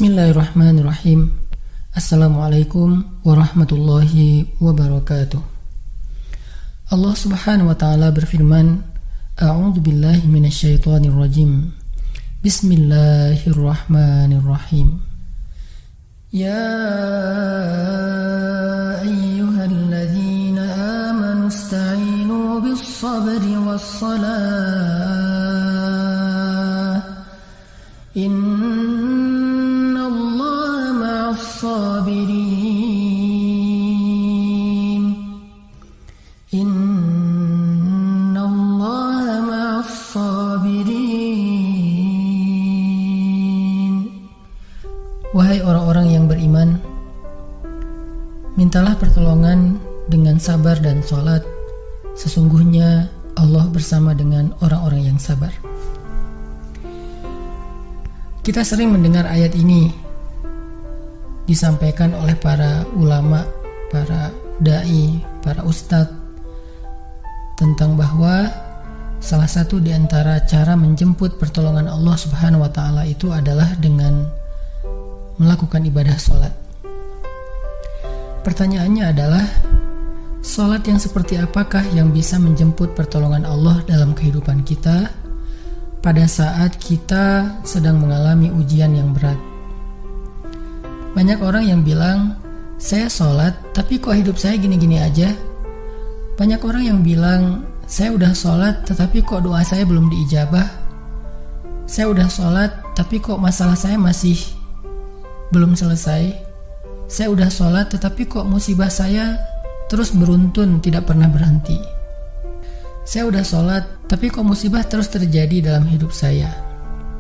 Bismillahirrahmanirrahim. Assalamualaikum warahmatullahi wabarakatuh. Allah Subhanahu wa taala berfirman, A'udzu billahi minasyaitonir rajim. Bismillahirrahmanirrahim. Ya ayyuhalladzina amanu ista'inu bis-sabri was-salah. Innallaha ma'as-sabirin. Innallaha ma'as-sabirin. Wahai orang-orang yang beriman, mintalah pertolongan dengan sabar dan sholat. Sesungguhnya Allah bersama dengan orang-orang yang sabar. Kita sering mendengar ayat ini disampaikan oleh para ulama, para da'i, para ustadz, tentang bahwa salah satu di antara cara menjemput pertolongan Allah Subhanahu wa taala itu adalah dengan melakukan ibadah sholat. Pertanyaannya adalah, sholat yang seperti apakah yang bisa menjemput pertolongan Allah dalam kehidupan kita pada saat kita sedang mengalami ujian yang berat? Banyak orang yang bilang, saya sholat tapi kok hidup saya gini-gini aja. Banyak orang yang bilang, saya udah sholat tetapi kok doa saya belum diijabah. Saya udah sholat tapi kok masalah saya masih belum selesai. Saya udah sholat tetapi kok musibah saya terus beruntun, tidak pernah berhenti. Saya udah sholat tapi kok musibah terus terjadi dalam hidup saya.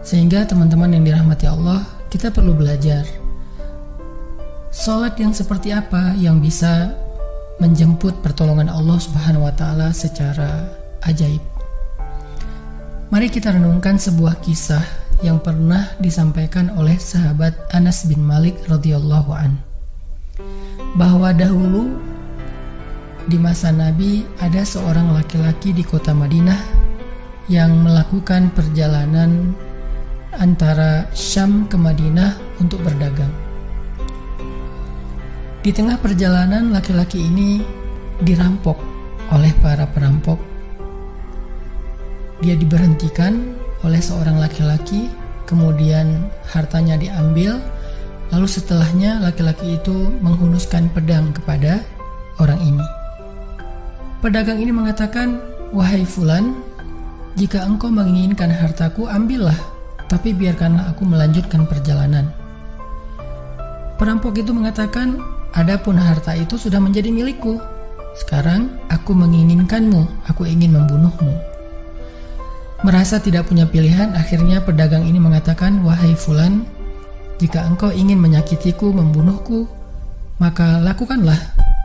Sehingga teman-teman yang dirahmati Allah, kita perlu belajar sholat yang seperti apa yang bisa menjemput pertolongan Allah Subhanahu wa taala secara ajaib. Mari kita renungkan sebuah kisah yang pernah disampaikan oleh sahabat Anas bin Malik radhiyallahu an, bahwa dahulu di masa Nabi ada seorang laki-laki di kota Madinah yang melakukan perjalanan antara Syam ke Madinah untuk berdagang. Di tengah perjalanan, laki-laki ini dirampok oleh para perampok. Dia diberhentikan oleh seorang laki-laki, kemudian hartanya diambil, lalu setelahnya laki-laki itu menghunuskan pedang kepada orang ini. Pedagang ini mengatakan, wahai fulan, jika engkau menginginkan hartaku, ambillah, tapi biarkanlah aku melanjutkan perjalanan. Perampok itu mengatakan, adapun harta itu sudah menjadi milikku. Sekarang aku menginginkanmu, aku ingin membunuhmu. Merasa tidak punya pilihan, akhirnya pedagang ini mengatakan, wahai fulan, jika engkau ingin menyakitiku, membunuhku, maka lakukanlah.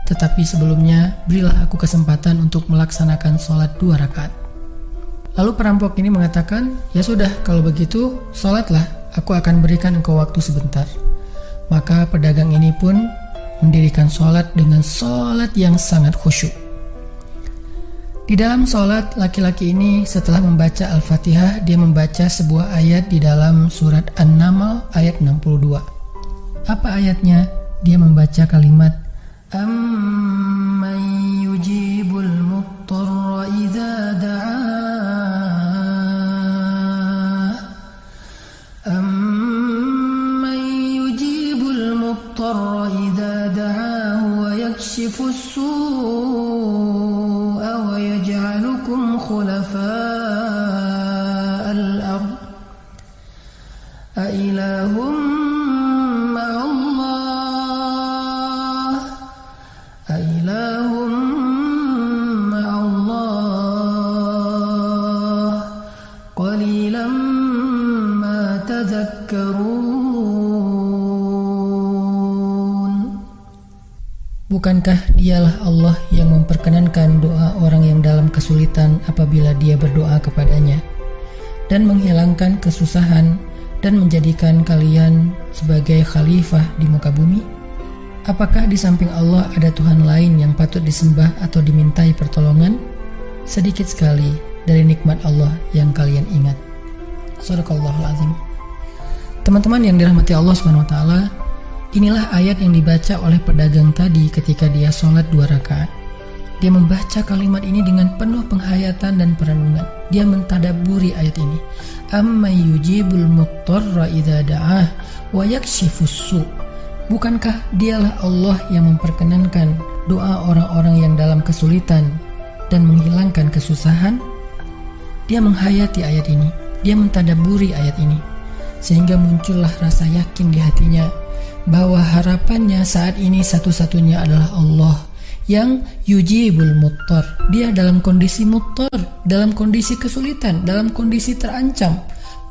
Tetapi sebelumnya berilah aku kesempatan untuk melaksanakan sholat 2 rakaat. Lalu perampok ini mengatakan, ya sudah, kalau begitu sholatlah, aku akan berikan engkau waktu sebentar. Maka pedagang ini pun mendirikan sholat dengan sholat yang sangat khusyuk. Di dalam sholat, laki-laki ini setelah membaca Al-Fatihah, dia membaca sebuah ayat di dalam surat An-Naml ayat 62. Apa ayatnya? Dia membaca kalimat, Amman yujibul muttarra idza da'ah. Amman yujibul muttarra idza da'ah wa yakshifus su'a wa yaj'alukum khulafa'al ard. A ilahum ma'allah. Bukankah dialah Allah yang memperkenankan doa orang yang dalam kesulitan apabila dia berdoa kepadanya, dan menghilangkan kesusahan dan menjadikan kalian sebagai khalifah di muka bumi? Apakah di samping Allah ada Tuhan lain yang patut disembah atau dimintai pertolongan? Sedikit sekali dari nikmat Allah yang kalian ingat. Shadaqallahul azim. Teman-teman yang dirahmati Allah Subhanahu wa taala, inilah ayat yang dibaca oleh pedagang tadi ketika dia sholat 2 rakaat. Dia membaca kalimat ini dengan penuh penghayatan dan perenungan. Dia mentadabburi ayat ini. Amman yujibul muttarra idza da'ah wa yakshifus su'. Bukankah dialah Allah yang memperkenankan doa orang-orang yang dalam kesulitan dan menghilangkan kesusahan? Dia menghayati ayat ini. Dia mentadabburi ayat ini. Sehingga muncullah rasa yakin di hatinya bahwa harapannya saat ini satu-satunya adalah Allah yang yujibul muttar. Dia dalam kondisi muttar, dalam kondisi kesulitan, dalam kondisi terancam.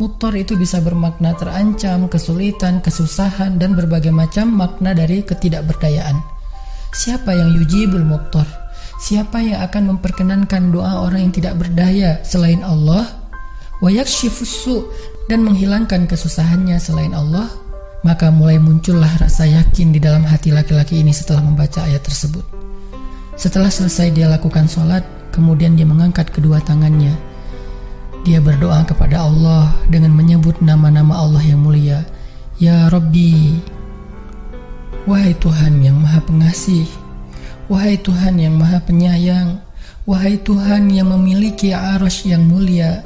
Muttar itu bisa bermakna terancam, kesulitan, kesusahan, dan berbagai macam makna dari ketidakberdayaan. Siapa yang yujibul muttar? Siapa yang akan memperkenankan doa orang yang tidak berdaya selain Allah? Wa yakshifus su', dan menghilangkan kesusahannya selain Allah. Maka mulai muncullah rasa yakin di dalam hati laki-laki ini setelah membaca ayat tersebut. Setelah selesai dia lakukan sholat, kemudian dia mengangkat kedua tangannya. Dia berdoa kepada Allah dengan menyebut nama-nama Allah yang mulia. Ya Rabbi, wahai Tuhan yang maha pengasih, wahai Tuhan yang maha penyayang, wahai Tuhan yang memiliki arasy yang mulia,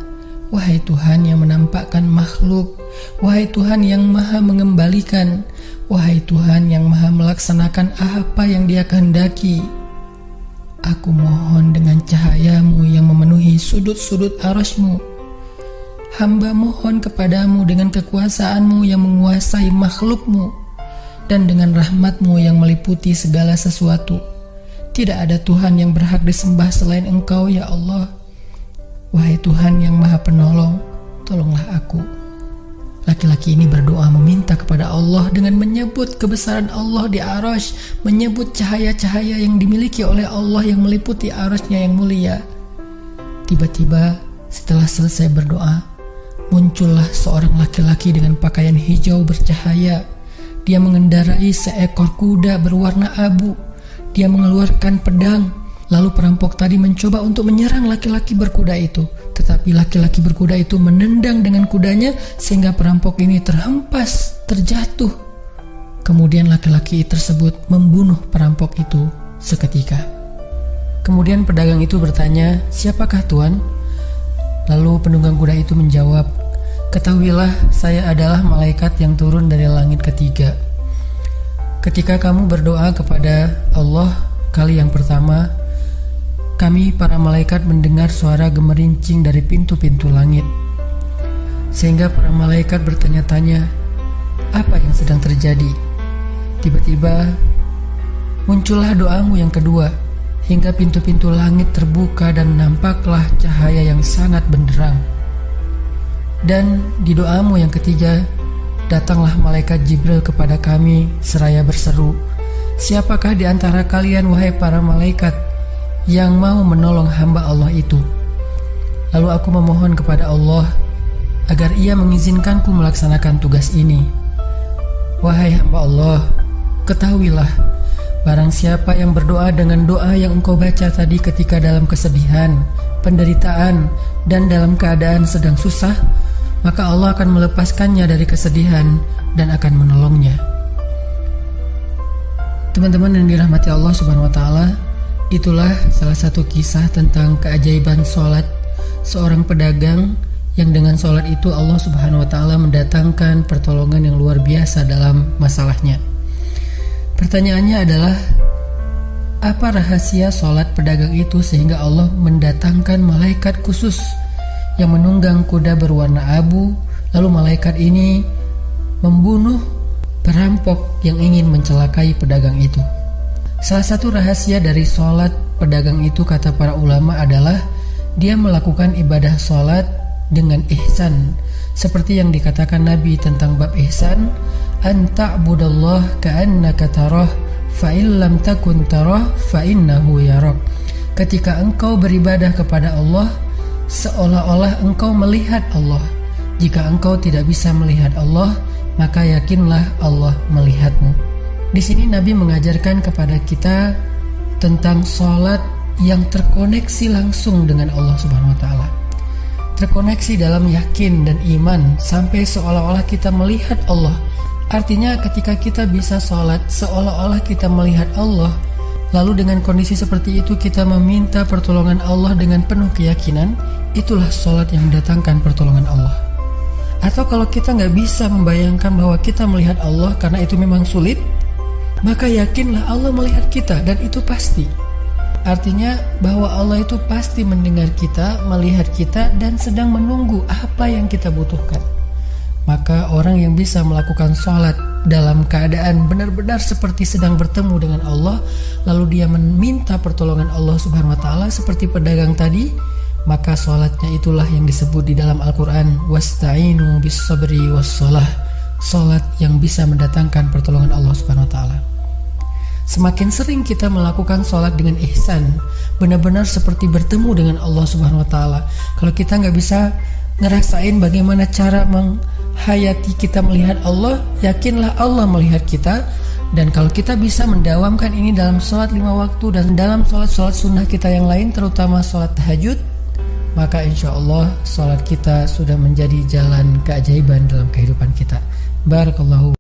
wahai Tuhan yang menampakkan makhluk, wahai Tuhan yang maha mengembalikan, wahai Tuhan yang maha melaksanakan apa yang Dia kehendaki. Aku mohon dengan cahayamu yang memenuhi sudut-sudut arasy-Mu. Hamba mohon kepadamu dengan kekuasaanmu yang menguasai makhluk-Mu, dan dengan rahmat-Mu yang meliputi segala sesuatu. Tidak ada Tuhan yang berhak disembah selain Engkau, ya Allah. Wahai Tuhan yang maha penolong, tolonglah aku. Laki-laki ini berdoa meminta kepada Allah dengan menyebut kebesaran Allah di arasy, menyebut cahaya-cahaya yang dimiliki oleh Allah yang meliputi arasy-Nya yang mulia. Tiba-tiba setelah selesai berdoa, muncullah seorang laki-laki dengan pakaian hijau bercahaya. Dia mengendarai seekor kuda berwarna abu. Dia mengeluarkan pedang. Lalu perampok tadi mencoba untuk menyerang laki-laki berkuda itu. Tetapi laki-laki berkuda itu menendang dengan kudanya sehingga perampok ini terhempas, terjatuh. Kemudian laki-laki tersebut membunuh perampok itu seketika. Kemudian pedagang itu bertanya, "Siapakah Tuan?" Lalu penunggang kuda itu menjawab, "Ketahuilah, saya adalah malaikat yang turun dari langit ketiga. Ketika kamu berdoa kepada Allah kali yang pertama, kami para malaikat mendengar suara gemerincing dari pintu-pintu langit. Sehingga para malaikat bertanya-tanya, apa yang sedang terjadi? Tiba-tiba muncullah doamu yang kedua, hingga pintu-pintu langit terbuka dan nampaklah cahaya yang sangat benderang. Dan di doamu yang ketiga, datanglah malaikat Jibril kepada kami seraya berseru, siapakah di antara kalian wahai para malaikat yang mau menolong hamba Allah itu? Lalu aku memohon kepada Allah agar Ia mengizinkanku melaksanakan tugas ini. Wahai hamba Allah, ketahuilah, barang siapa yang berdoa dengan doa yang engkau baca tadi ketika dalam kesedihan, penderitaan, dan dalam keadaan sedang susah, maka Allah akan melepaskannya dari kesedihan dan akan menolongnya." Teman-teman yang dirahmati Allah Subhanahu wa taala, itulah salah satu kisah tentang keajaiban sholat seorang pedagang yang dengan sholat itu Allah Subhanahu wa taala mendatangkan pertolongan yang luar biasa dalam masalahnya. Pertanyaannya adalah, apa rahasia sholat pedagang itu sehingga Allah mendatangkan malaikat khusus yang menunggang kuda berwarna abu, lalu malaikat ini membunuh perampok yang ingin mencelakai pedagang itu? Salah satu rahasia dari sholat pedagang itu, kata para ulama, adalah dia melakukan ibadah sholat dengan ihsan. Seperti yang dikatakan Nabi tentang bab ihsan, an ta'budallah ka'annaka tarah fa illam takun tarah fa innahu yarak. Ketika engkau beribadah kepada Allah, seolah-olah engkau melihat Allah. Jika engkau tidak bisa melihat Allah, maka yakinlah Allah melihatmu. Di sini Nabi mengajarkan kepada kita tentang sholat yang terkoneksi langsung dengan Allah Subhanahu wa taala. terkoneksi dalam yakin dan iman sampai seolah-olah kita melihat Allah. Artinya ketika kita bisa sholat seolah-olah kita melihat Allah, lalu dengan kondisi seperti itu kita meminta pertolongan Allah dengan penuh keyakinan, itulah sholat yang mendatangkan pertolongan Allah. Atau kalau kita nggak bisa membayangkan bahwa kita melihat Allah karena itu memang sulit, maka yakinlah Allah melihat kita dan itu pasti. Artinya bahwa Allah itu pasti mendengar kita, melihat kita, dan sedang menunggu apa yang kita butuhkan. Maka orang yang bisa melakukan sholat dalam keadaan benar-benar seperti sedang bertemu dengan Allah, lalu dia meminta pertolongan Allah Subhanahu wa Ta'ala seperti pedagang tadi, maka sholatnya itulah yang disebut di dalam Al-Quran wasta'inu bis sabri was sholah, sholat yang bisa mendatangkan pertolongan Allah Subhanahu wa Ta'ala. Semakin sering kita melakukan sholat dengan ihsan, benar-benar seperti bertemu dengan Allah Subhanahu wa Ta'ala. Kalau kita nggak bisa ngerasain bagaimana cara menghayati kita melihat Allah, yakinlah Allah melihat kita. Dan kalau kita bisa mendawamkan ini dalam sholat 5 waktu dan dalam sholat-sholat sunnah kita yang lain, terutama sholat tahajud, maka insya Allah sholat kita sudah menjadi jalan keajaiban dalam kehidupan kita. Barakallahu